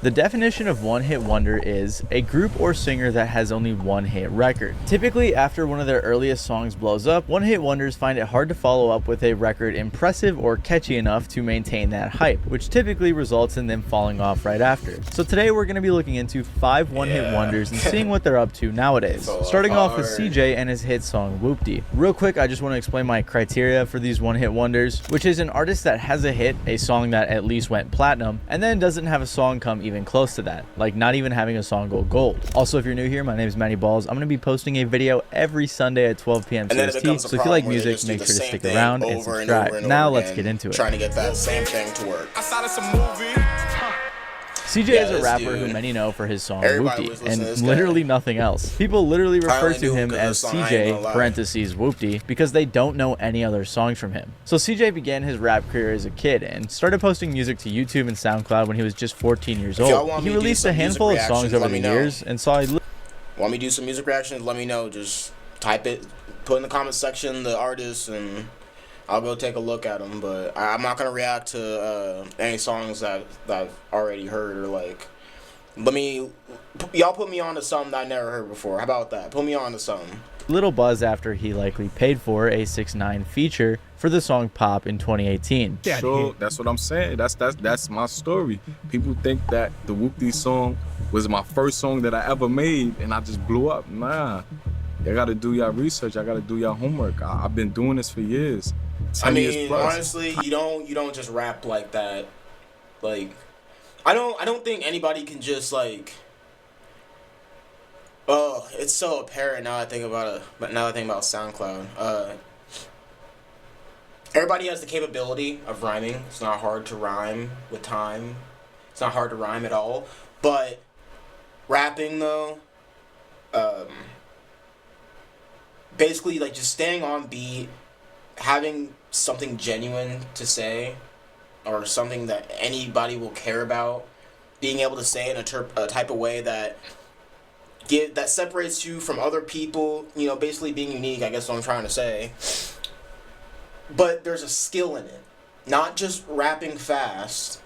The definition of one-hit wonder is a group or singer that has only one hit record. Typically, after one of their earliest songs blows up, one-hit wonders find it hard to follow up with a record impressive or catchy enough to maintain that hype, which typically results in them falling off right after. So today we're going to be looking into 5 one-hit wonders and seeing what they're up to nowadays. Starting off with CJ and his hit song Whoopty. Real quick, I just want to explain my criteria for these one-hit wonders, which is an artist that has a hit, a song that at least went platinum, and then doesn't have a song come even close to that, like not even having a song go gold. Also, if you're new here, my name is Manny Balls. I'm going to be posting a video every Sunday at 12 p.m. CST, so if you like music, make sure to stick around and subscribe. Now let's get into it. Trying to get that same thing to work. I saw this movie. CJ is a rapper who many know for his song Whoopty, and literally nothing else. People literally refer to him as CJ, parentheses Whoopty, because they don't know any other songs from him. So CJ began his rap career as a kid and started posting music to YouTube and SoundCloud when he was just 14 years old. He released a handful of songs over the years and saw Want me to do some music reactions? Let me know. Just type it, put in the comment section the artist, and I'll go take a look at them, but I'm not gonna react to any songs that I've already heard, or like, y'all put me on to something that I never heard before. How about that? Put me on to something. Little buzz after he likely paid for a 6ix9ine feature for the song Pop in 2018. Sure, that's what I'm saying. That's my story. People think that the Whoopty song was my first song that I ever made, and I just blew up. Nah, y'all gotta do your research. I gotta do your homework. I've been doing this for years. I mean, honestly, you don't just rap like that. Like, I don't think anybody can just like. Oh, it's so apparent now I think about it. But now I think about SoundCloud. Everybody has the capability of rhyming. It's not hard to rhyme with time. It's not hard to rhyme at all. But rapping though, basically like just staying on beat, having something genuine to say, or something that anybody will care about, being able to say in a type of way that separates you from other people, you know, basically being unique, I guess what I'm trying to say. But there's a skill in it. Not just rapping fast,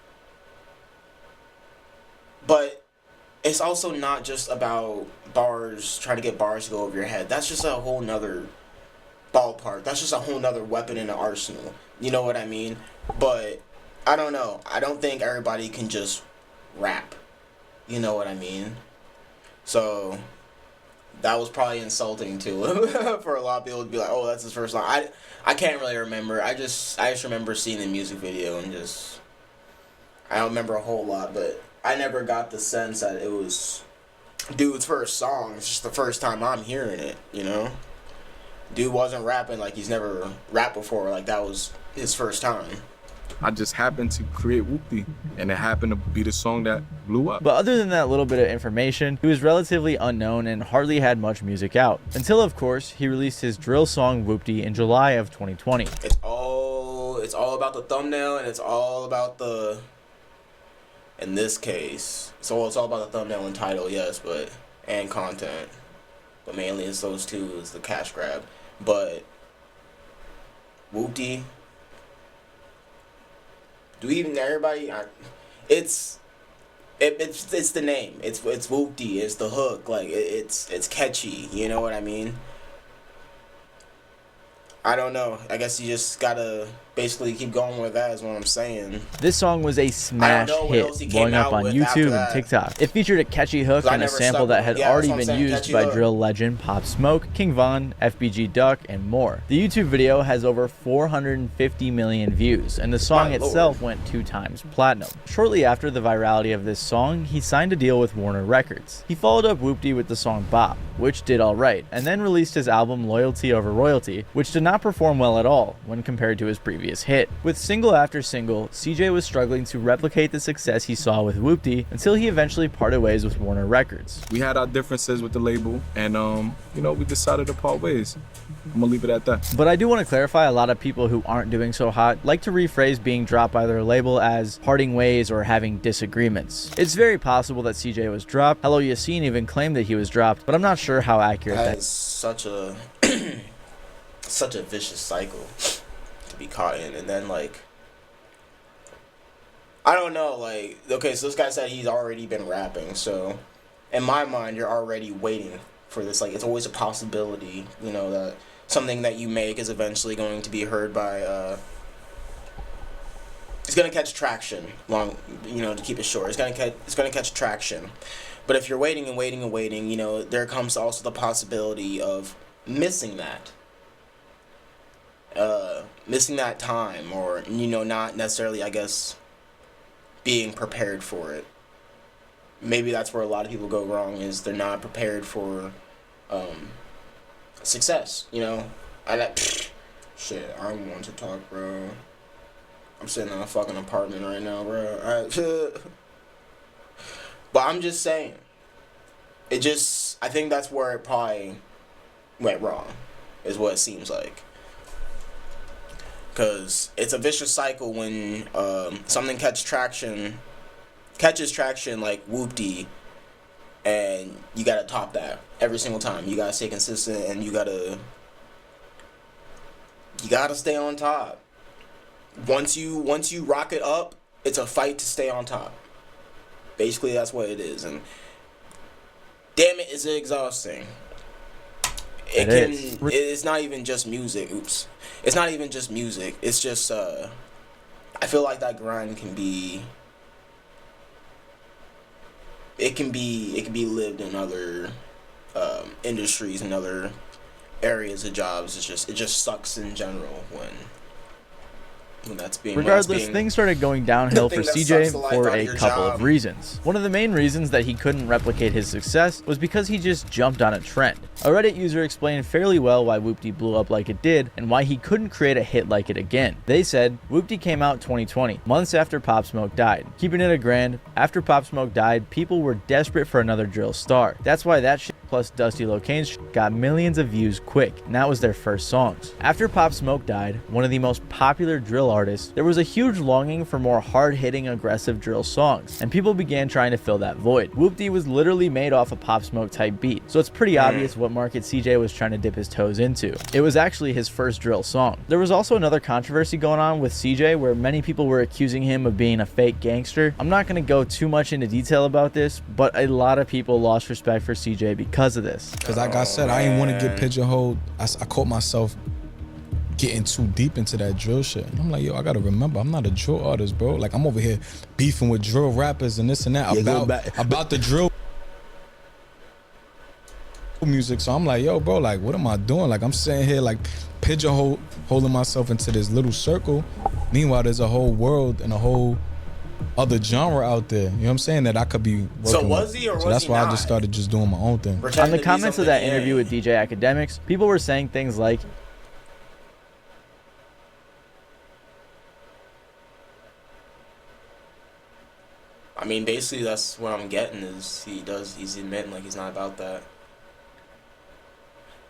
but it's also not just about bars, trying to get bars to go over your head. That's just a whole nother ballpark. That's just a whole nother weapon in the arsenal. You know what I mean? But I don't know. I don't think everybody can just rap. You know what I mean? So that was probably insulting too for a lot of people to be like, "Oh, that's his first song." I can't really remember. I just remember seeing the music video and just I don't remember a whole lot, but I never got the sense that it was dude's first song. It's just the first time I'm hearing it, you know? Dude wasn't rapping like he's never rapped before, like that was his first time. I just happened to create Whoopty, and it happened to be the song that blew up. But other than that little bit of information, he was relatively unknown and hardly had much music out. Until, of course, he released his drill song Whoopty in July of 2020. It's all about the thumbnail, and it's all about the, in this case, so it's all about the thumbnail and title, yes, and content. But mainly it's those two, is the cash grab. But Whoopty, do even everybody? It's the name. It's Whoopty. It's the hook. Like it's catchy. You know what I mean? I don't know. I guess you just gotta basically keep going with that is what I'm saying. This song was a smash hit, blowing up on YouTube and TikTok. It featured a catchy hook and a sample that had already been used by drill legend Pop Smoke, King Von, FBG Duck, and more. The YouTube video has over 450 million views, and the song itself went 2 times platinum. Shortly after the virality of this song, he signed a deal with Warner Records. He followed up Whoopty with the song Bop, which did alright, and then released his album Loyalty Over Royalty, which did not perform well at all when compared to his previous hit. With single after single, CJ was struggling to replicate the success he saw with Whoopty until he eventually parted ways with Warner Records. We had our differences with the label, and you know, we decided to part ways. I'm gonna leave it at that. But I do want to clarify, a lot of people who aren't doing so hot like to rephrase being dropped by their label as parting ways or having disagreements. It's very possible that CJ was dropped. Hello Yassine even claimed that he was dropped, but I'm not sure how accurate that is. Such a such a vicious cycle to be caught in. And then like I don't know, like, okay, so this guy said he's already been rapping, so in my mind, you're already waiting for this. Like, it's always a possibility, you know, that something that you make is eventually going to be heard by, it's gonna catch traction, to keep it short. It's gonna catch traction. But if you're waiting and waiting and waiting, you know, there comes also the possibility of missing that. Missing that time, or, you know, not necessarily, I guess, being prepared for it. Maybe that's where a lot of people go wrong, is they're not prepared for success, you know? Shit, I don't want to talk, bro. I'm sitting in a fucking apartment right now, bro. But I'm just saying, I think that's where it probably went wrong, is what it seems like. Because it's a vicious cycle when something catches traction like Whoopty, and you gotta top that every single time. You gotta stay consistent, and you gotta stay on top. Once you rock it up, it's a fight to stay on top. Basically, that's what it is, and damn it, is it exhausting. It's not even just music. Oops. It's not even just music. It's just I feel like that grind can be lived in other industries and other areas of jobs. It just sucks in general when that's being. Regardless, things started going downhill for CJ for a couple of reasons. One of the main reasons that he couldn't replicate his success was because he just jumped on a trend. A Reddit user explained fairly well why Whoopty blew up like it did and why he couldn't create a hit like it again. They said, Whoopty came out 2020, months after Pop Smoke died. Keeping it $1,000, after Pop Smoke died, people were desperate for another drill star. That's why that shit plus Dusty Locane's shit got millions of views quick, and that was their first songs. After Pop Smoke died, one of the most popular drill artists, there was a huge longing for more hard-hitting, aggressive drill songs, and people began trying to fill that void. Whoopty was literally made off a Pop Smoke type beat, so it's pretty obvious what market CJ was trying to dip his toes into. It was actually his first drill song. There was also another controversy going on with CJ where many people were accusing him of being a fake gangster. I'm not going to go too much into detail about this, but a lot of people lost respect for CJ because of this. Because like I said, I didn't want to get pigeonholed. I caught myself getting too deep into that drill shit. And I'm like, yo, I gotta remember, I'm not a drill artist, bro. Like, I'm over here beefing with drill rappers and this and that about the drill music. So I'm like, yo, bro, like, what am I doing? Like, I'm sitting here like holding myself into this little circle. Meanwhile, there's a whole world and a whole other genre out there, you know what I'm saying, that I could be working So was he or was he not? So that's why I just started just doing my own thing. On the comments of that interview with DJ Academics, people were saying things like, I mean, basically that's what I'm getting is he's admitting like he's not about that.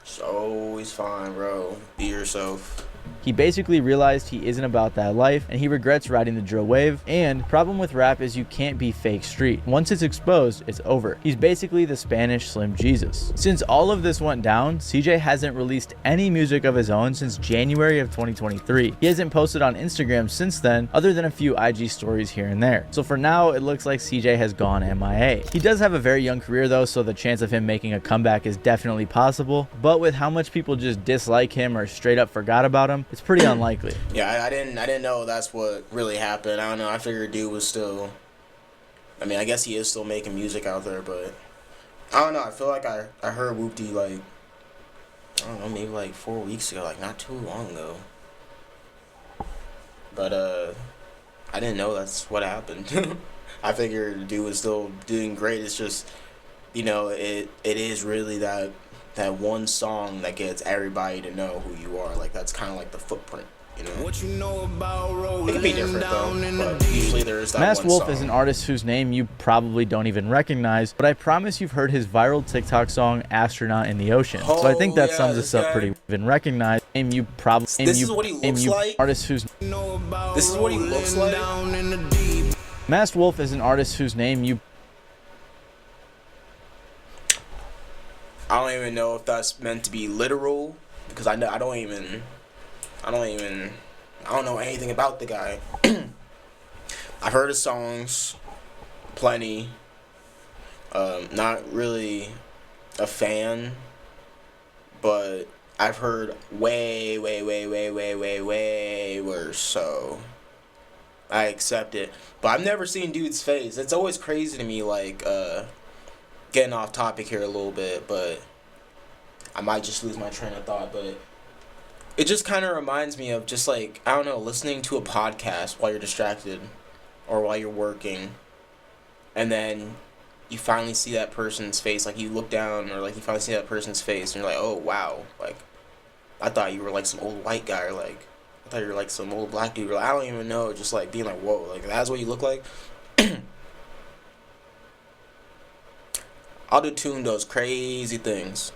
So he's fine, bro. Be yourself. He basically realized he isn't about that life and he regrets riding the drill wave. And problem with rap is you can't be fake street. Once it's exposed, it's over. He's basically the Spanish Slim Jesus. Since all of this went down, CJ hasn't released any music of his own since January of 2023. He hasn't posted on Instagram since then, other than a few IG stories here and there. So for now, it looks like CJ has gone MIA. He does have a very young career though, so the chance of him making a comeback is definitely possible. But with how much people just dislike him or straight up forgot about him, it's pretty unlikely. Yeah, I didn't know that's what really happened. I don't know. I figured dude was still. I mean, I guess he is still making music out there, but I don't know. I feel like I heard Whoopty like, I don't know, maybe like 4 weeks ago, like not too long ago. But I didn't know that's what happened. I figured the dude was still doing great. It's just, you know, it is really that one song that gets everybody to know who you are. Like, that's kind of like the footprint, you know? What you know about it can be different, though, but usually there's that Masked one Wolf song. is an artist whose name you probably don't even recognize, but I promise you've heard his viral TikTok song, Astronaut in the Ocean. So I think that sums us up pretty even recognize. Name you probably. This is what he looks like? Artist whose. This is what he looks like? Masked Wolf is an artist whose name you. I don't even know if that's meant to be literal, because I don't know anything about the guy. I've heard his songs, plenty. Not really a fan, but I've heard way worse, so I accept it. But I've never seen dude's face. It's always crazy to me, like, getting off topic here a little bit, but I might just lose my train of thought, but it just kind of reminds me of just, like, I don't know, listening to a podcast while you're distracted or while you're working, and then you finally see that person's face, like, you look down, or, like, you finally see that person's face, and you're like, oh, wow, like, I thought you were, like, some old white guy, or, like, I thought you were, like, some old black dude, or, like, I don't even know, just, like, being like, whoa, like, that's what you look like? Auto-tune does crazy things.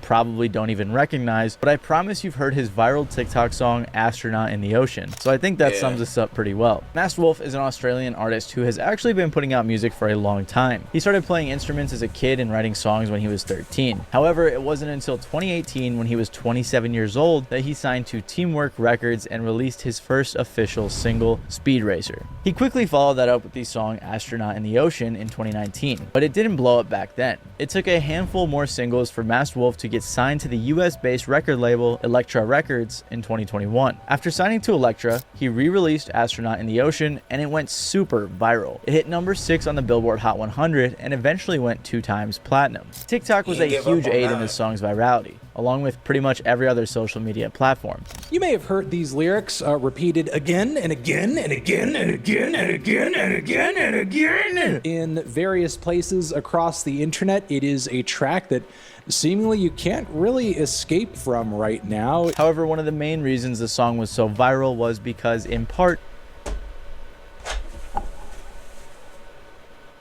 Probably don't even recognize, but I promise you've heard his viral TikTok song Astronaut in the Ocean, so I think that sums us up pretty well. Masked Wolf is an Australian artist who has actually been putting out music for a long time. He started playing instruments as a kid and writing songs when he was 13. However, it wasn't until 2018, when he was 27 years old, that he signed to Teamwork Records and released his first official single, Speed Racer. He quickly followed that up with the song Astronaut in the Ocean in 2019, but it didn't blow up back then. It took a handful more singles for Masked Wolf to get signed to the US-based record label Elektra Records in 2021. After signing to Elektra, he re-released Astronaut in the Ocean, and it went super viral. It hit number 6 on the Billboard Hot 100 and eventually went 2 times platinum. TikTok was a huge aid in this song's virality, along with pretty much every other social media platform. You may have heard these lyrics repeated again and again and again and again and again and again and again in various places across the internet. It is a track that seemingly you can't really escape from right now. However, one of the main reasons the song was so viral was because, in part,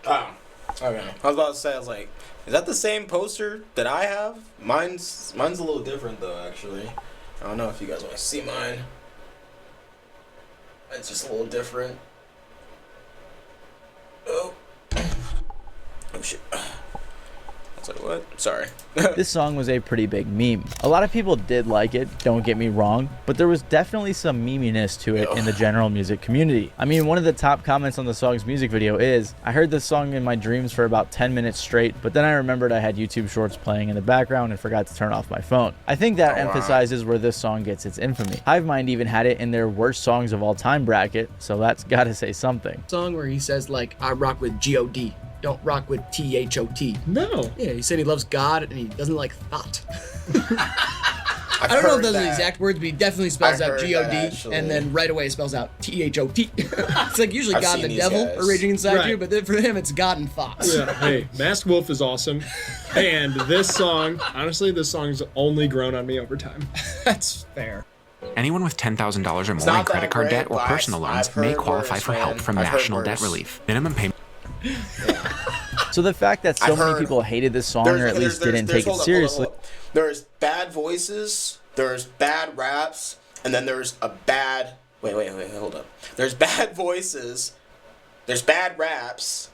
Oh, okay. I was about to say, I was like, is that the same poster that I have? Mine's a little different, though, actually. I don't know if you guys want to see mine. It's just a little different. Oh. Oh, shit. I was like, what? Sorry. this song was a pretty big meme. A lot of people did like it, don't get me wrong, but there was definitely some meminess to it in the general music community. I mean, one of the top comments on the song's music video is, I heard this song in my dreams for about 10 minutes straight, but then I remembered I had YouTube Shorts playing in the background and forgot to turn off my phone. I think that emphasizes where this song gets its infamy. Hivemind even had it in their worst songs of all time bracket, so that's gotta say something. Song where he says, like, I rock with G-O-D. Don't rock with T-H-O-T. No. Yeah, he said he loves God and he doesn't like thought. I don't know if those are the exact words, but he definitely spells out G-O-D actually. and then right away spells out T-H-O-T. It's like usually I've God seen and the these devil guys. are raging inside Right. you, but then for him it's God and thoughts. Yeah, hey, Masked Wolf is awesome. And this song, honestly, this song's only grown on me over time. That's fair. Anyone with $10,000 or more not in credit that card great, debt or but personal loans I've may heard qualify worse, for help man. from I've heard National Debt worse. Relief. Minimum payment. So the fact that so I've many heard- people hated this song, or at least didn't take it hold up, seriously, hold up. There's bad voices, there's bad raps, and then there's a bad... Wait, hold up. There's bad voices, there's bad raps,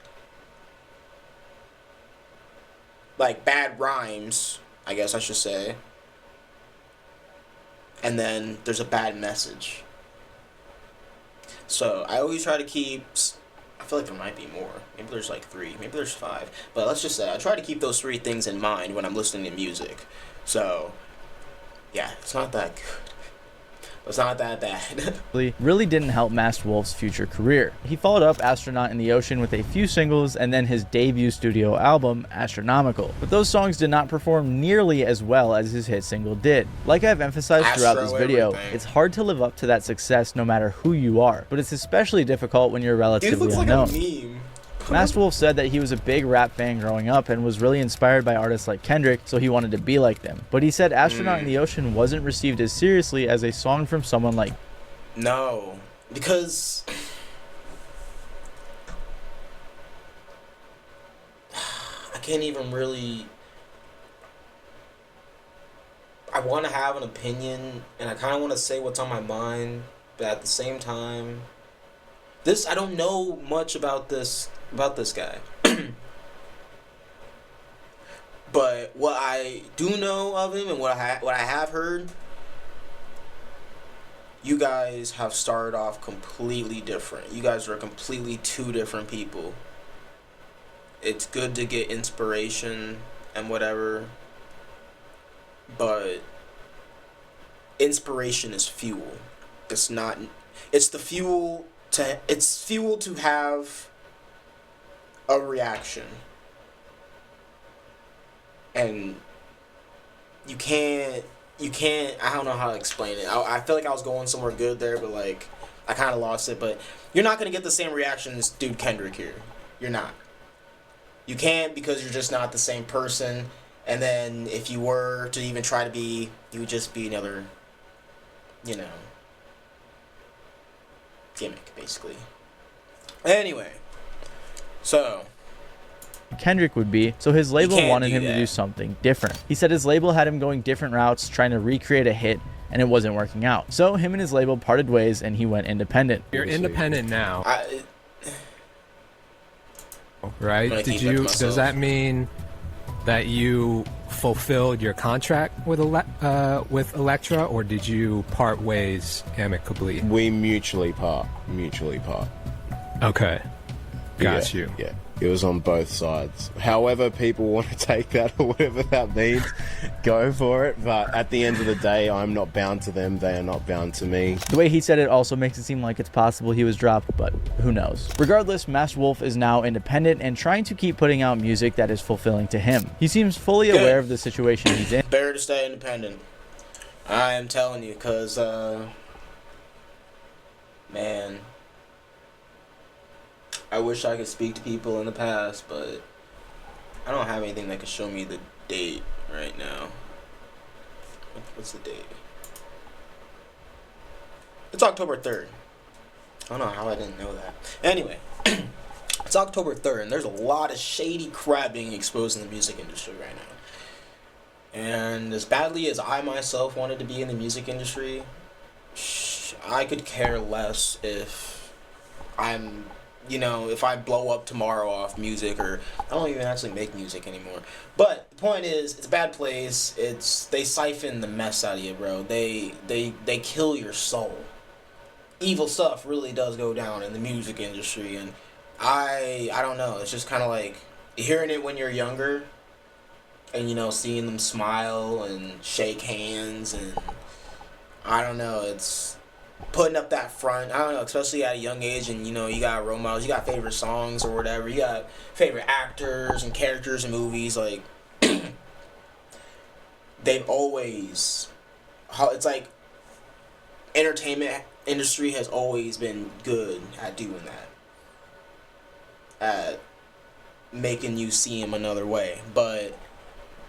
like bad rhymes, I guess I should say, and then there's a bad message. So I always try to keep... I feel like there might be more. Maybe there's like 3. Maybe there's 5. But let's just say I try to keep those 3 things in mind when I'm listening to music. So, yeah, it's not that good. It's not that bad. really didn't help Masked Wolf's future career. He followed up Astronaut in the Ocean with a few singles and then his debut studio album, Astronomical. But those songs did not perform nearly as well as his hit single did. Like I've emphasized throughout this video, everything. it's hard to live up to that success no matter who you are, but it's especially difficult when you're Dude relatively looks like unknown. a meme. Masked Wolf said that he was a big rap fan growing up and was really inspired by artists like Kendrick, so he wanted to be like them. But he said Astronaut in the Ocean wasn't received as seriously as a song from someone like... No, because... I can't even really... I want to have an opinion, and I kind of want to say what's on my mind, but at the same time... I don't know much about this guy. But what I do know of him and what I have heard you guys have started off completely different. You guys are completely two different people. It's good to get inspiration and whatever, but inspiration is fuel. It's not. It's the fuel to. It's fuel to have a reaction, and you can't. I don't know how to explain it. I feel like I was going somewhere good there, but like I kind of lost it. But you're not gonna get the same reaction as dude Kendrick here. You're not. You can't, because you're just not the same person. And then if you were to even try to be, you would just be another, you know, gimmick, basically. Anyway, so Kendrick would be, so his label can't wanted do him to that. do something different. He said his label had him going different routes, trying to recreate a hit, and it wasn't working out. So him and his label parted ways, and he went independent. You're independent now, right? gonna keep that to myself. Does that mean that you fulfilled your contract with Elektra, or did you part ways amicably? We mutually part. Okay, got you. Yeah, it was on both sides. However people want to take that or whatever that means, go for it. But at the end of the day, I'm not bound to them. They are not bound to me. The way he said it also makes it seem like it's possible he was dropped, but who knows. Regardless, Masked Wolf is now independent and trying to keep putting out music that is fulfilling to him. He seems fully aware of the situation he's in. better to stay independent. I am telling you, because, man, I wish I could speak to people in the past, but I don't have anything that could show me the date right now. What's the date? It's October 3rd. I don't know how I didn't know that. Anyway, it's October 3rd, and there's a lot of shady crap being exposed in the music industry right now. And as badly as I myself wanted to be in the music industry, I could care less if I'm, you know, if I blow up tomorrow off music, or I don't even actually make music anymore. But the point is, it's a bad place. They siphon the mess out of you, bro. They kill your soul. Evil stuff really does go down in the music industry, and I don't know. It's just kind of like hearing it when you're younger, and you know, seeing them smile and shake hands, and I don't know. It's putting up that front. I don't know, especially at a young age, and you know, you got role models, you got favorite songs or whatever, you got favorite actors and characters in movies. Like they've always, it's like entertainment industry has always been good at doing that, at making you see him another way. But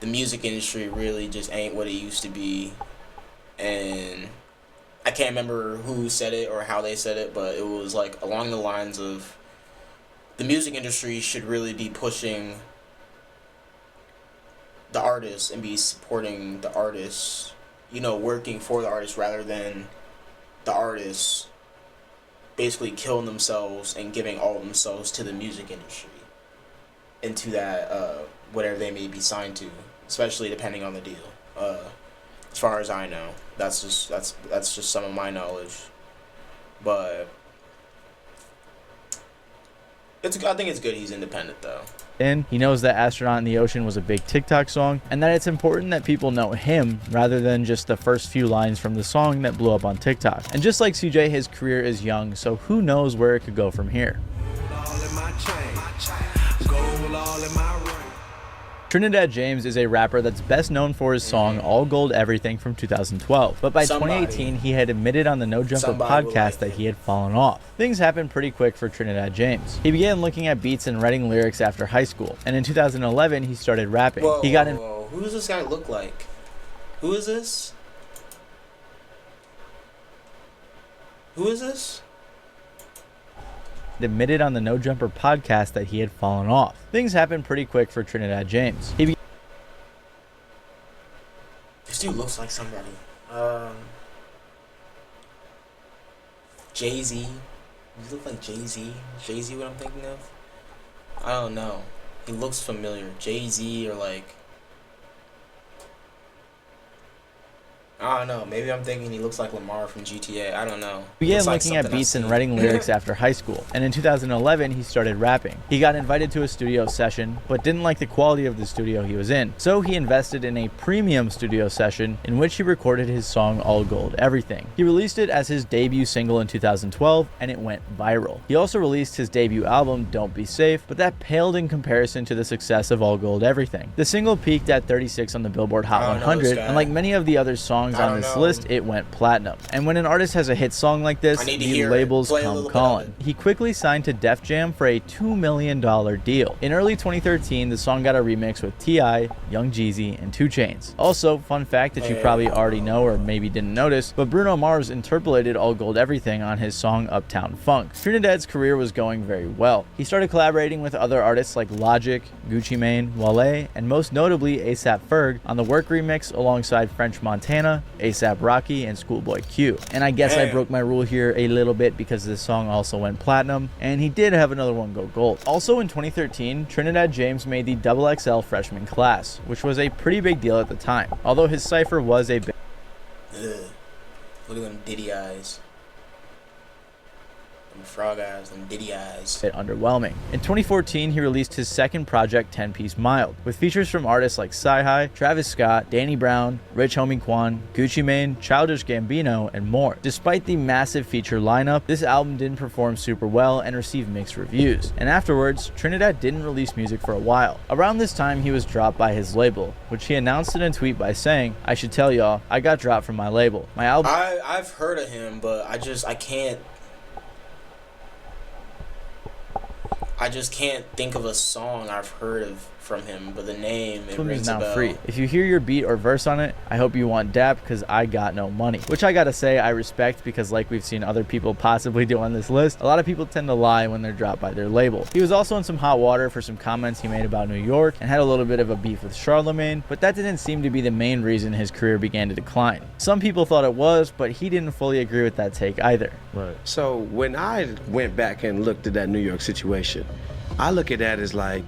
the music industry really just ain't what it used to be, and I can't remember who said it or how they said it, but it was like along the lines of the music industry should really be pushing the artists and be supporting the artists, you know, working for the artists, rather than the artists basically killing themselves and giving all themselves to the music industry and to that whatever they may be signed to, especially depending on the deal. As far as I know, that's just some of my knowledge, but I think it's good he's independent though. And he knows that Astronaut in the Ocean was a big TikTok song, and that it's important that people know him rather than just the first few lines from the song that blew up on TikTok. And just like CJ, his career is young, so who knows where it could go from here. Trinidad James is a rapper that's best known for his song All Gold Everything from 2012, but by 2018 he had admitted on the No Jumper podcast that he had fallen off. Things happened pretty quick for Trinidad James. He began looking at beats and writing lyrics after high school, and in 2011 he started rapping. He got in. Who does this guy look like? Who is this? Who is this? Admitted on the No Jumper podcast that he had fallen off. Things happened pretty quick for Trinidad James. This dude looks like somebody. Jay-Z. Does he look like Jay-Z? Jay-Z what I'm thinking of? I don't know. He looks familiar. Jay-Z or like... I don't know. Maybe I'm thinking he looks like Lamar from GTA. I don't know. He began Looks like looking at something I've beats and seen. writing lyrics after high school, and in 2011 he started rapping. He got invited to a studio session, but didn't like the quality of the studio he was in, so he invested in a premium studio session in which he recorded his song All Gold Everything. He released it as his debut single in 2012, and it went viral. He also released his debut album Don't Be Safe, but that paled in comparison to the success of All Gold Everything. The single peaked at 36 on the Billboard Hot I don't know 100, this guy. and like many of the other songs I on don't this know. list, it went platinum. And when an artist has a hit song like this, I need to the hear it. labels Play a come little bit of calling. it. He quickly signed to Def Jam for a $2 million deal. In early 2013, the song got a remix with T.I., Young Jeezy, and 2 Chainz. Also, fun fact that you probably already know or maybe didn't notice, but Bruno Mars interpolated All Gold Everything on his song Uptown Funk. Trinidad's career was going very well. He started collaborating with other artists like Logic, Gucci Mane, Wale, and most notably A$AP Ferg on the Work remix alongside French Montana, A$AP Rocky, and Schoolboy Q. And I guess I broke my rule here a little bit because this song also went platinum, and he did have another one go gold. Also in 2013, Trinidad James made the XXL freshman class, which was a pretty big deal at the time, although his cipher was a bit Ugh. Look at them Diddy eyes. Them frog eyes, them Diddy eyes. underwhelming. In 2014, he released his second project, 10 Piece Mild, with features from artists like Sci-Hi, Travis Scott, Danny Brown, Rich Homie Quan, Gucci Mane, Childish Gambino, and more. Despite the massive feature lineup, this album didn't perform super well and received mixed reviews. And afterwards, Trinidad didn't release music for a while. Around this time, he was dropped by his label, which he announced in a tweet by saying, "I should tell y'all, I got dropped from my label. My album..." I've heard of him, but I just can't think of a song I've heard of from him, but the name, it Album is rings a now bell. free. If you hear your beat or verse on it, I hope you want dap because I got no money. Which I gotta say I respect because like we've seen other people possibly do on this list, a lot of people tend to lie when they're dropped by their label. He was also in some hot water for some comments he made about New York and had a little bit of a beef with Charlemagne, but that didn't seem to be the main reason his career began to decline. Some people thought it was, but he didn't fully agree with that take either. Right. So when I went back and looked at that New York situation, I look at that as like,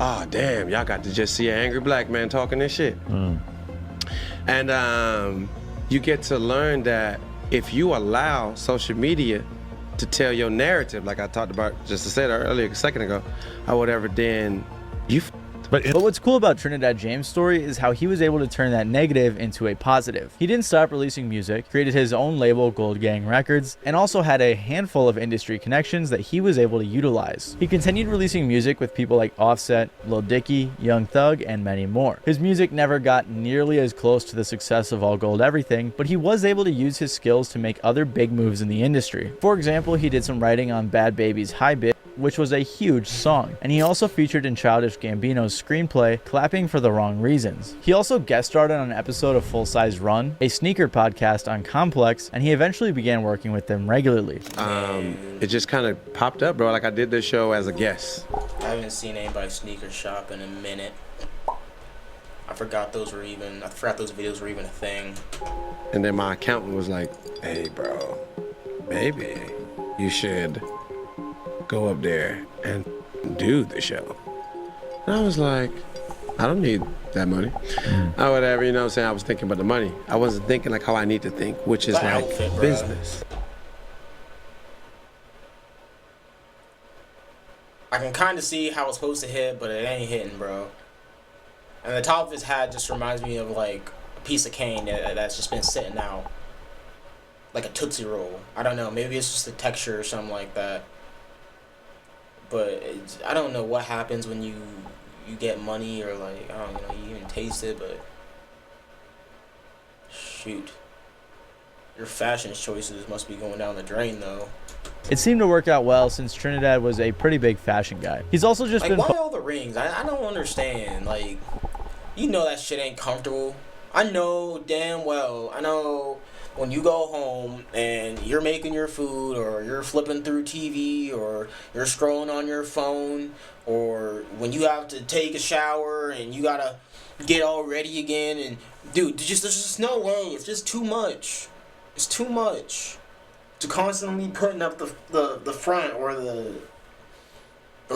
oh damn, y'all got to just see an angry black man talking this shit. And you get to learn that if you allow social media to tell your narrative, like I talked about just to say that earlier a second ago, or whatever, then you But what's cool about Trinidad James' story is how he was able to turn that negative into a positive. He didn't stop releasing music, created his own label, Gold Gang Records, and also had a handful of industry connections that he was able to utilize. He continued releasing music with people like Offset, Lil Dicky, Young Thug, and many more. His music never got nearly as close to the success of All Gold Everything, but he was able to use his skills to make other big moves in the industry. For example, he did some writing on Bad Baby's High Bit, which was a huge song, and he also featured in Childish Gambino's screenplay, Clapping for the Wrong Reasons. He also guest starred on an episode of Full Size Run, a sneaker podcast on Complex, and he eventually began working with them regularly. it just kind of popped up, bro. Like I did this show as a guest. I haven't seen anybody sneaker shop in a minute. I forgot those videos were even a thing. And then my accountant was like, hey, bro, maybe you should go up there and do the show. And I was like, I don't need that money. Or whatever, you know what I'm saying? I was thinking about the money. I wasn't thinking like how I need to think, which is That like outfit, bro. business. I can kind of see how it's supposed to hit, but it ain't hitting, bro. And the top of his hat just reminds me of like a piece of cane that's just been sitting out. Like a Tootsie Roll. I don't know, maybe it's just the texture or something like that. But I don't know what happens when you get money or like, I don't know, you even taste it, but shoot. Your fashion choices must be going down the drain though. It seemed to work out well since Trinidad was a pretty big fashion guy. He's also just Like, been... why all the rings? I don't understand. Like, you know that shit ain't comfortable. I know damn well. I know when you go home and you're making your food or you're flipping through TV or you're scrolling on your phone or when you have to take a shower and you gotta get all ready again and dude, there's just no way. It's just too much. It's too much to constantly putting up the front or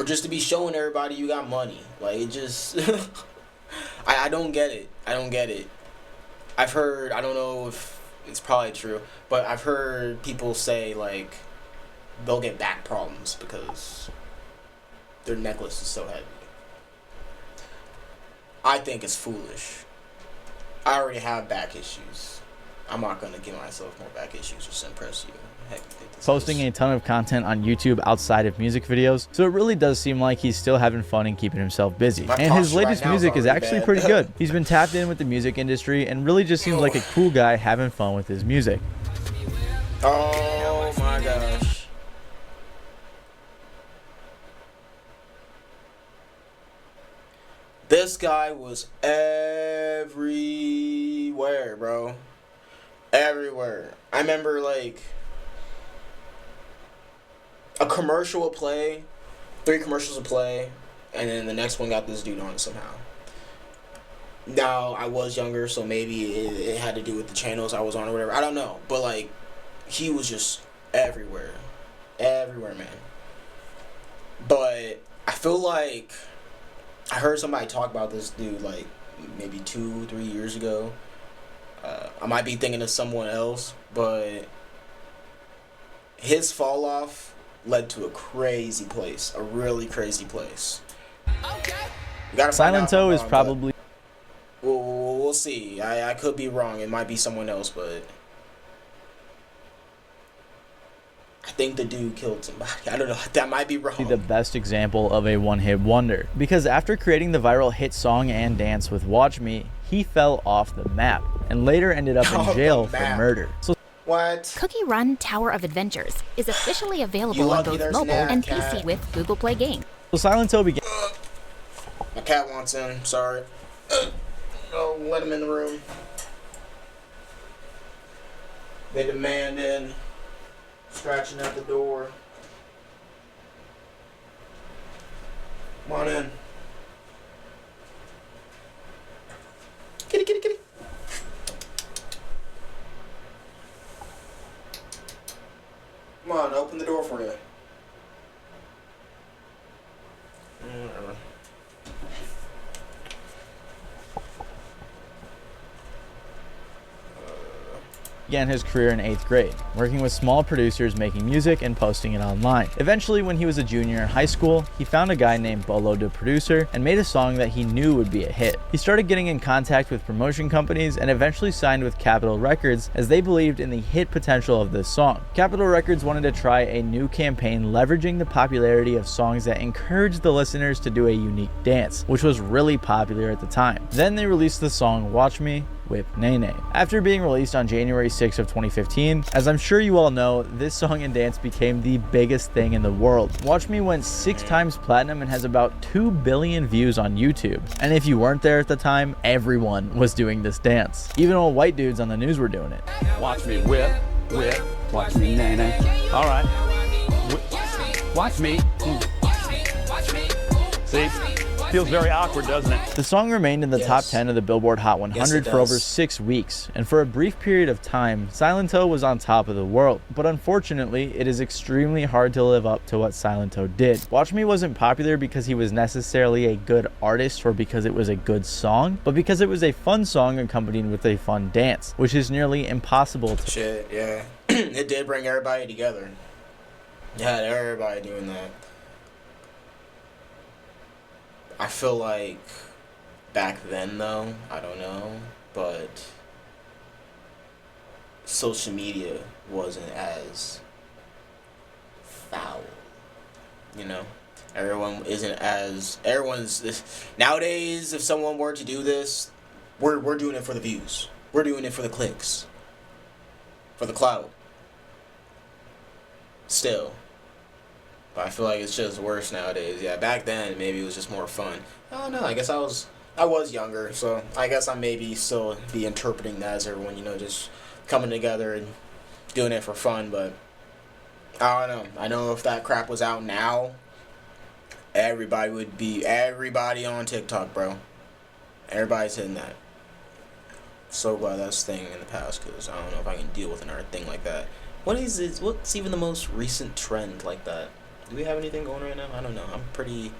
just to be showing everybody you got money. Like, it just I don't get it. I don't get it. I've heard, I don't know if it's probably true, but I've heard people say, like, they'll get back problems because their necklace is so heavy. I think it's foolish. I already have back issues. I'm not going to give myself more back issues just to impress you. Heck, you think this Posting a ton of content on YouTube outside of music videos, so it really does seem like he's still having fun and keeping himself busy. My And his posture latest right now is music is already actually bad. pretty good. He's been tapped in with the music industry and really just seems like a cool guy having fun with his music. Oh my gosh. This guy was everywhere, bro. Everywhere. I remember, like, a commercial would play, 3 commercials would play, and then the next one got this dude on somehow. Now, I was younger, so maybe it had to do with the channels I was on or whatever. I don't know. But, like, he was just everywhere. Everywhere, man. But I feel like I heard somebody talk about this dude, like, maybe 2-3 years ago. I might be thinking of someone else, but his fall off led to a crazy place, a really crazy place. Silento is probably... We'll see. I could be wrong. It might be someone else, but I think the dude killed somebody. I don't know. That might be wrong. the best example of a one-hit wonder, because after creating the viral hit song and dance with Watch Me, he fell off the map and later ended up in jail for murder. So what? Cookie Run Tower of Adventures is officially You available on lucky both there's mobile an and ad, PC cat. with Google Play Games. Silento began... My cat wants in. Sorry. Oh, let him in the room. They demand in. Scratching at the door. Come on in. Kitty, kitty, kitty. Come on, open the door for you. Whatever. began his career in 8th grade, working with small producers making music and posting it online. Eventually, when he was a junior in high school, he found a guy named Bolo the Producer and made a song that he knew would be a hit. He started getting in contact with promotion companies and eventually signed with Capitol Records as they believed in the hit potential of this song. Capitol Records wanted to try a new campaign leveraging the popularity of songs that encouraged the listeners to do a unique dance, which was really popular at the time. Then they released the song Watch Me with Nene. After being released on January 6 of 2015, as I'm sure you all know, this song and dance became the biggest thing in the world. Watch Me went 6 times platinum and has about 2 billion views on YouTube. And if you weren't there at the time, everyone was doing this dance. Even old white dudes on the news were doing it. Watch me whip, whip, watch me Nene. All right. Watch me. See? Feels very awkward, doesn't it? The song remained in the top 10 of the Billboard Hot 100 for over 6 weeks, and for a brief period of time, Silento was on top of the world. But unfortunately, it is extremely hard to live up to what Silento did. Watch Me wasn't popular because he was necessarily a good artist or because it was a good song, but because it was a fun song accompanied with a fun dance, which is nearly impossible to... Shit, yeah. It did bring everybody together. Yeah, everybody doing that. I feel like back then, though, I don't know, but social media wasn't as foul, you know? Everyone's nowadays, if someone were to do this, we're doing it for the views. We're doing it for the clicks. For the clout. Still. But I feel like it's just worse nowadays. Yeah, back then maybe it was just more fun. I don't know. I guess I was younger, so I guess I maybe still be interpreting that as everyone, you know, just coming together and doing it for fun. But I don't know. I know if that crap was out now, everybody on TikTok, bro. Everybody's hitting that. So glad that's a thing in the past, because I don't know if I can deal with another thing like that. What's even the most recent trend like that? Do we have anything going right now? I don't know. I'm pretty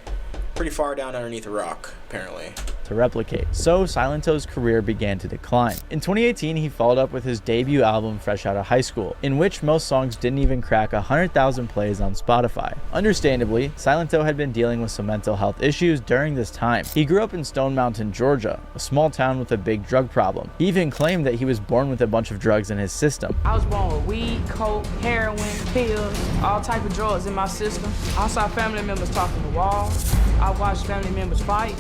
far down underneath a rock. apparently. To replicate. So Silentos's career began to decline. In 2018, he followed up with his debut album Fresh Out of High School, in which most songs didn't even crack 100,000 plays on Spotify. Understandably, Silento had been dealing with some mental health issues during this time. He grew up in Stone Mountain, Georgia, a small town with a big drug problem. He even claimed that he was born with a bunch of drugs in his system. I was born with weed, coke, heroin, pills, all type of drugs in my system. I saw family members talking to walls. I watched family members fight.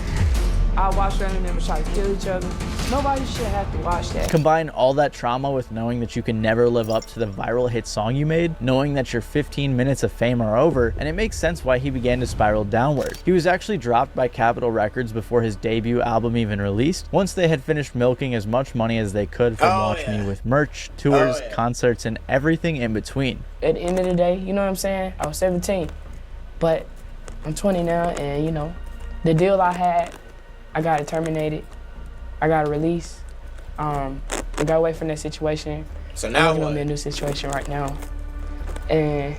I watched family members try to kill each other. Nobody should have to watch that. Combine all that trauma with knowing that you can never live up to the viral hit song you made, knowing that your 15 minutes of fame are over, and it makes sense why he began to spiral downward. He was actually dropped by Capitol Records before his debut album even released, once they had finished milking as much money as they could from Watch Me with merch, tours, concerts, and everything in between. At the end of the day, you know what I'm saying? I was 17, but I'm 20 now, and you know, the deal I had, I got it terminated. I got a release. I got away from that situation. So now I'm in a new situation right now. And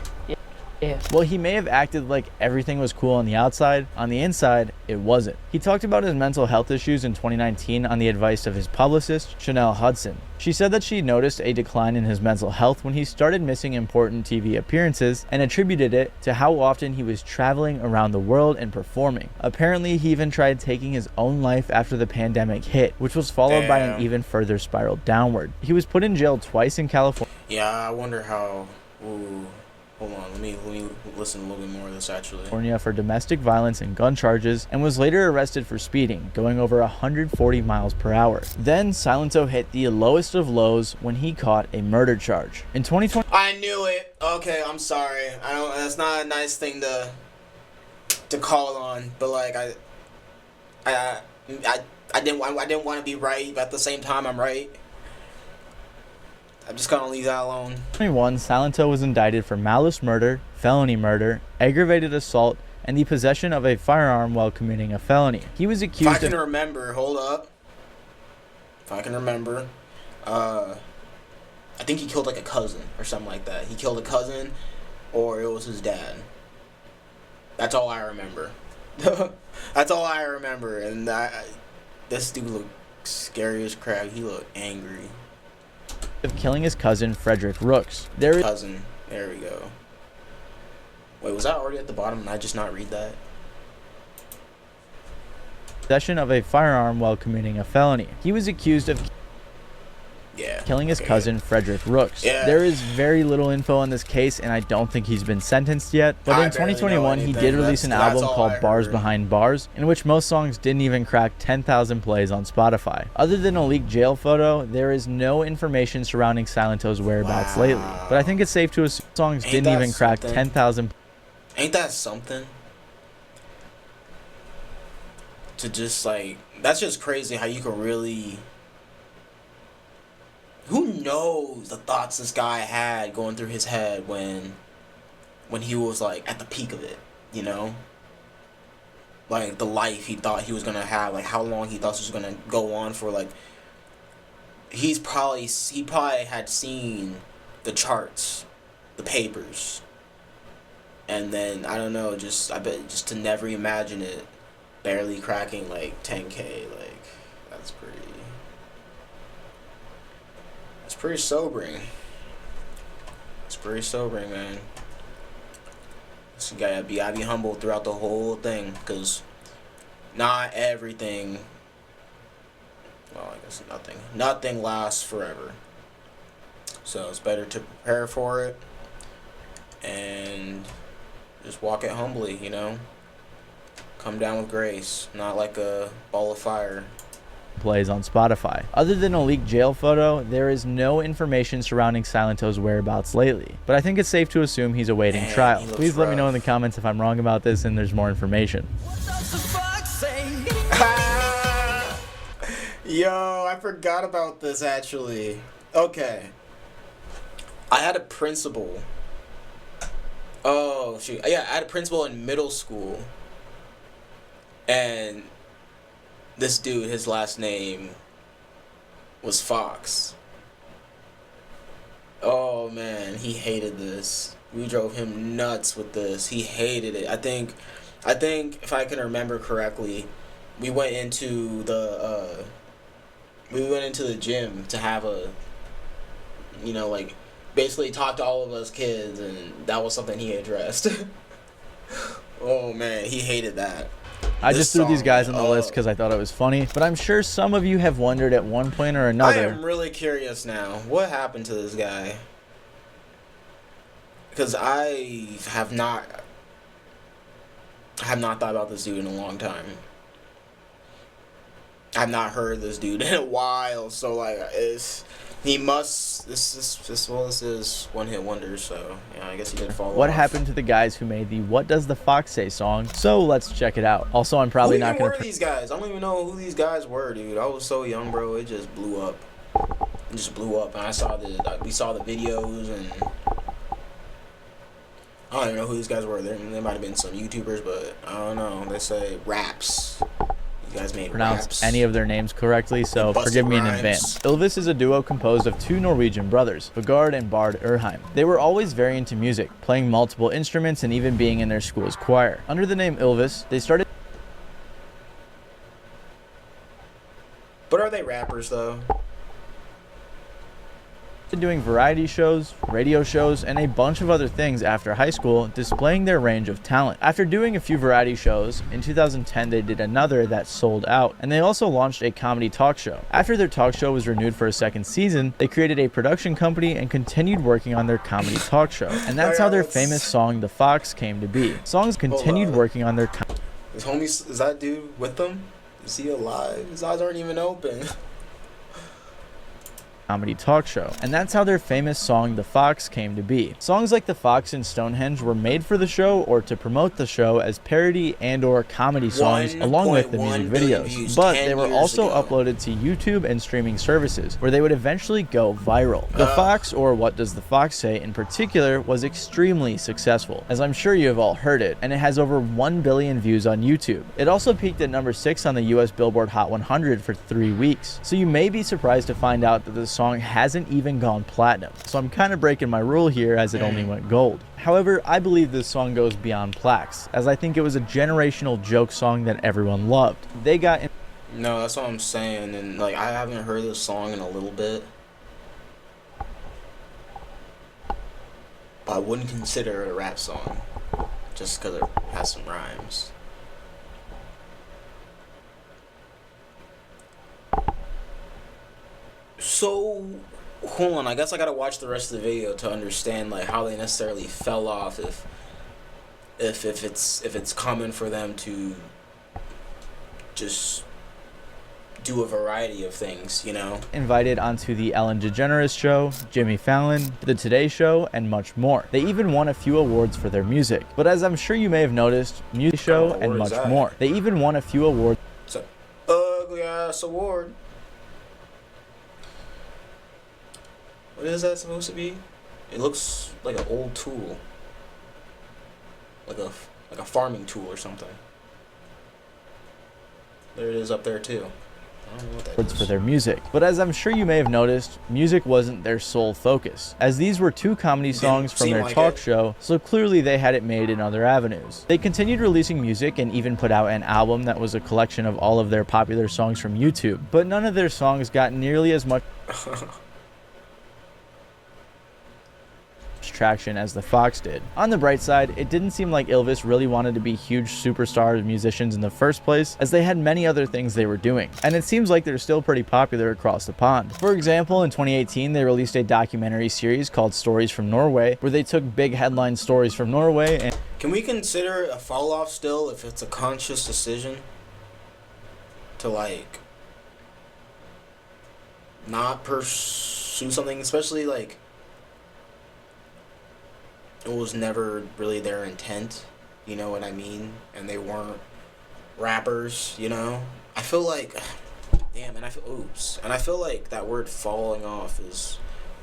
yeah. Well, he may have acted like everything was cool on the outside. On the inside, it wasn't. He talked about his mental health issues in 2019 on the advice of his publicist, Chanel Hudson. She said that she noticed a decline in his mental health when he started missing important TV appearances and attributed it to how often he was traveling around the world and performing. Apparently, he even tried taking his own life after the pandemic hit, which was followed by an even further spiral downward. He was put in jail twice in California. Yeah, I wonder how... Ooh. Hold on, let me listen a little bit more of this actually. California for domestic violence and gun charges, and was later arrested for speeding, going over 140 miles per hour. Then Silento hit the lowest of lows when he caught a murder charge. In 2020, I knew it. Okay, I'm sorry. That's not a nice thing to call on, but like I didn't want to be right, but at the same time I'm right. I'm just gonna leave that alone. 2021, Silento was indicted for malice murder, felony murder, aggravated assault, and the possession of a firearm while committing a felony. He was accused If I can remember, hold up. If I can remember, I think he killed like a cousin or something like that. He killed a cousin, or it was his dad. That's all I remember. That's all I remember. And this dude looked scary as crap. He looked angry. Of killing his cousin, Frederick Rooks. There we go. Wait, was that already at the bottom and I just not read that? Possession of a firearm while committing a felony. He was accused of killing his cousin, Frederick Rooks. There is very little info on this case, and I don't think he's been sentenced yet. But in 2021, he did release an album called Bars Behind Bars, in which most songs didn't even crack 10,000 plays on Spotify. Other than a leaked jail photo, there is no information surrounding Silento's whereabouts lately. But I think it's safe to assume songs didn't even crack 10,000. Ain't that something? To just like, that's just crazy how you can really... Who knows the thoughts this guy had going through his head when he was like at the peak of it, you know? Like the life he thought he was gonna have, like how long he thought this was gonna go on for. Like he probably had seen the charts, the papers, and then I don't know, I bet just to never imagine it barely cracking like 10K, like that's pretty sobering. It's pretty sobering, man. So you gotta be humble throughout the whole thing, because not everything, well, I guess nothing lasts forever. So it's better to prepare for it and just walk it humbly, you know? Come down with grace, not like a ball of fire. Plays on Spotify. Other than a leaked jail photo, there is no information surrounding Silento's whereabouts lately, but I think it's safe to assume he's awaiting trial. Please let me know in the comments if I'm wrong about this and there's more information. Yo, I forgot about this actually. Okay. I had a principal. Oh, shoot. Yeah, I had a principal in middle school. And this dude, his last name was Fox. Oh man, he hated this. We drove him nuts with this. He hated it. I think if I can remember correctly, we went into the gym to have a, you know, like, basically talk to all of us kids, and that was something he addressed. Oh man, he hated that. I just threw these guys on the list because I thought it was funny, but I'm sure some of you have wondered at one point or I another. am really curious now. What happened to this guy? Because I have not thought about this dude in a long time. I've not heard this dude in a while, so like this is one hit wonder, so yeah, I guess he did fall What off. happened to the guys who made the What Does the Fox Say song? So let's check it out. Also, I'm probably not going to. Who were these guys? I don't even know who these guys were, dude. I was so young, bro. It just blew up. It just blew up, and we saw the videos, and I don't even know who these guys were. There might have been some YouTubers, but I don't know. They say raps. You guys made pronounce raps. any of their names correctly, so forgive me in advance. Ylvis is a duo composed of two Norwegian brothers, Vegard and Bard Urheim. They were always very into music, playing multiple instruments and even being in their school's choir. Under the name Ylvis, they started. But are they rappers though? Doing variety shows, radio shows, and a bunch of other things after high school, displaying their range of talent. After doing a few variety shows, in 2010 they did another that sold out, and they also launched a comedy talk show. After their talk show was renewed for a second season, they created a production company and continued working on their comedy talk show. And that's how their famous song The Fox came to be. Songs continued working on their His homies, is that dude with them? Is he alive? His eyes aren't even open. comedy talk show. And that's how their famous song The Fox came to be. Songs like The Fox and Stonehenge were made for the show or to promote the show as parody and or comedy songs along with the music videos. But they were also uploaded to YouTube and streaming services where they would eventually go viral. The Fox, or What Does the Fox Say in particular, was extremely successful, as I'm sure you have all heard it, and it has over 1 billion views on YouTube. It also peaked at number 6 on the US Billboard Hot 100 for 3 weeks. So you may be surprised to find out that the song hasn't even gone platinum. So I'm kind of breaking my rule here as it only went gold. However, I believe this song goes beyond plaques, as I think it was a generational joke song that everyone loved. They got in. No, that's what I'm saying, and like I haven't heard this song in a little bit. But I wouldn't consider it a rap song just because it has some rhymes. So, hold on. I guess I gotta watch the rest of the video to understand like how they necessarily fell off. If it's common for them to just do a variety of things, you know. Invited onto the Ellen DeGeneres Show, Jimmy Fallon, The Today Show, and much more. They even won a few awards for their music. But as I'm sure you may have noticed, music show and much more. They even won a few awards. It's an ugly ass award. What is that supposed to be? It looks like an old tool. Like a farming tool or something. There it is up there too. I don't know what that is. For their music. But as I'm sure you may have noticed, music wasn't their sole focus, as these were two comedy songs from their talk show, so clearly they had it made in other avenues. They continued releasing music and even put out an album that was a collection of all of their popular songs from YouTube, but none of their songs got nearly as much traction as The Fox did. On the bright side, it didn't seem like Ylvis really wanted to be huge superstar musicians in the first place, as they had many other things they were doing, and it seems like they're still pretty popular across the pond. For example, in 2018 they released a documentary series called Stories from Norway, where they took big headline stories from Norway and... Can we consider a fall off still if it's a conscious decision to like not pursue something, especially like it was never really their intent, you know what I mean? And they weren't rappers, you know? I feel like, damn, and I feel like that word falling off is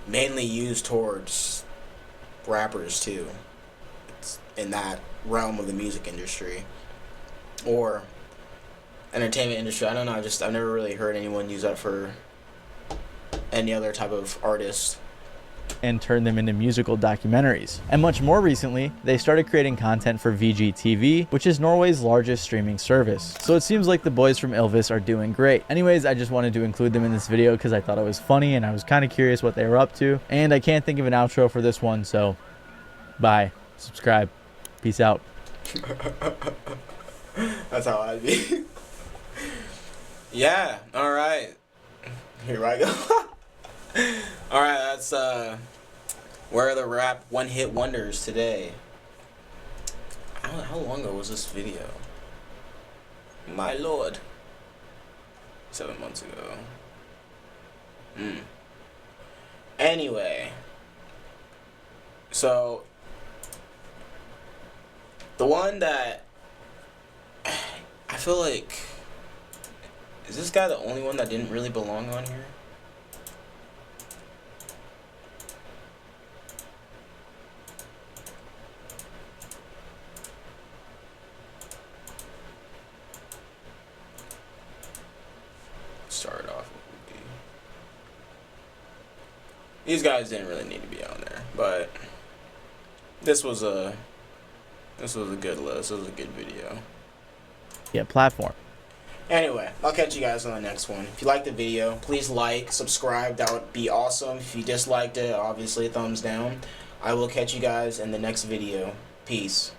mainly used towards rappers too. It's in that realm of the music industry or entertainment industry. I don't know, I've never really heard anyone use that for any other type of artist. and turned them into musical documentaries. And much more recently, they started creating content for VGTV, which is Norway's largest streaming service. So it seems like the boys from Ylvis are doing great. Anyways, I just wanted to include them in this video because I thought it was funny and I was kind of curious what they were up to. And I can't think of an outro for this one, so bye. Subscribe. Peace out. That's how I'd be. Yeah, alright. Here I go. Alright, that's where are the rap one-hit wonders today. How long ago was this video? My lord. 7 months ago. Anyway. So the one that I feel like, is this guy the only one that didn't really belong on here? Start off with Whoopi. These guys didn't really need to be on there, but this was a good list. It was a good video. Yeah, platform. Anyway, I'll catch you guys on the next one. If you liked the video, please like, subscribe. That would be awesome. If you disliked it, obviously thumbs down. I will catch you guys in the next video. Peace.